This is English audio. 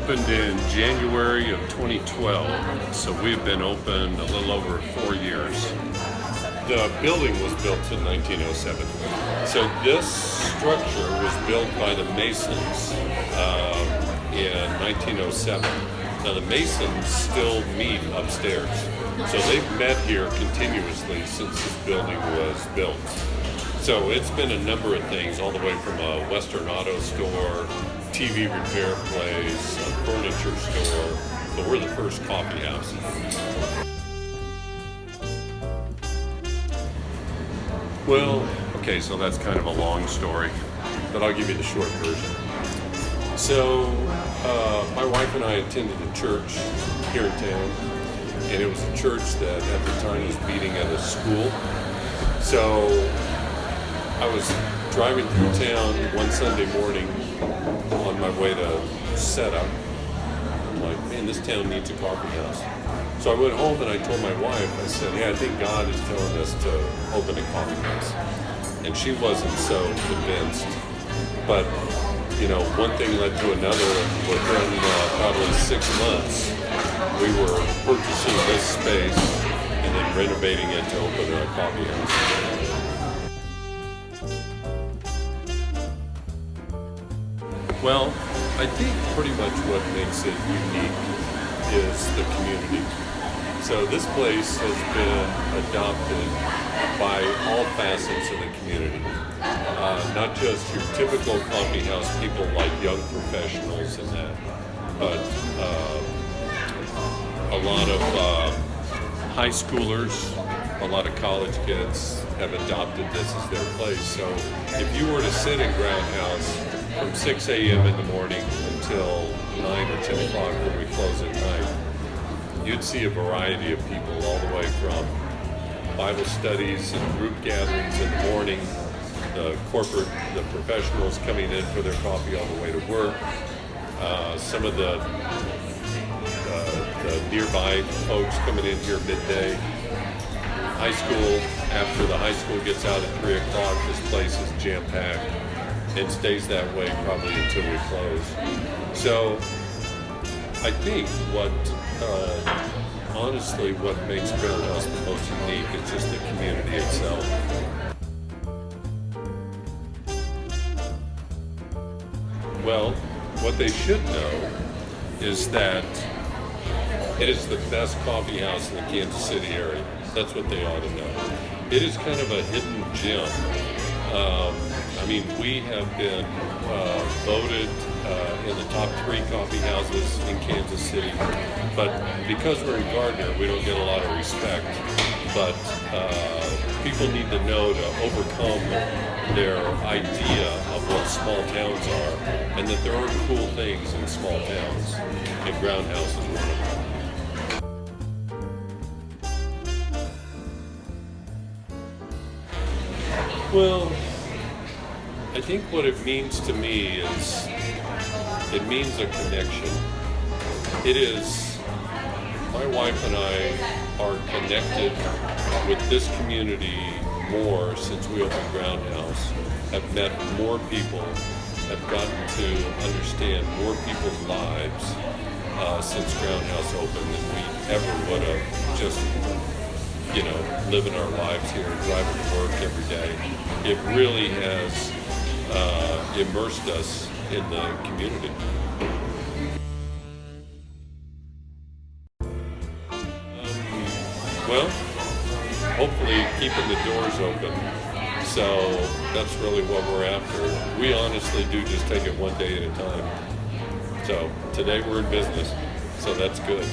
opened in January of 2012, so we've been open a little over 4 years. The building was built in 1907. So this structure was built by the Masons in 1907. Now the Masons still meet upstairs. So they've met here continuously since this building was built. So it's been a number of things, all the way from a Western auto store, TV repair place, a furniture store, but we're the first coffee house. Well, okay, so that's kind of a long story, but I'll give you the short version. So, my wife and I attended a church here in town, and it was a church that at the time was meeting at a school. So, I was driving through town one Sunday morning on my way to set up. I'm like, man, this town needs a coffee house. So I went home and I told my wife, I said, hey, I think God is telling us to open a coffee house. And she wasn't so convinced. But, you know, one thing led to another. Within probably 6 months, we were purchasing this space and then renovating it to open a coffee house. Well, I think pretty much what makes it unique is the community. So this place has been adopted by all facets of the community. Not just your typical coffee house people like young professionals and that, but a lot of high schoolers, a lot of college kids have adopted this as their place. So if you were to sit in Groundhouse from 6 a.m. in the morning until 9 or 10 o'clock when we close at night, you'd see a variety of people all the way from Bible studies and group gatherings in the morning, the professionals coming in for their coffee all the way to work, some of the nearby folks coming in here midday, high school, after the high school gets out at 3 o'clock, this place is jam-packed. It stays that way probably until we close. So I think honestly, what makes Groundhouse the most unique is just the community itself. Well, what they should know is that it is the best coffee house in the Kansas City area. That's what they ought to know. It is kind of a hidden gem. I mean, we have been voted in the top 3 coffee houses in Kansas City, but because we're in Gardner, we don't get a lot of respect. But people need to know to overcome their idea of what small towns are, and that there are cool things in small towns, and Groundhouse is one of them. Well, I think what it means to me is, it means a connection. It is, my wife and I are connected with this community more since we opened Groundhouse, have met more people, have gotten to understand more people's lives since Groundhouse opened than we ever would have just, you know, living our lives here, driving to work every day. It really has immersed us in the community. Well, hopefully keeping the doors open. So that's really what we're after. We honestly do just take it one day at a time. So today we're in business, so that's good.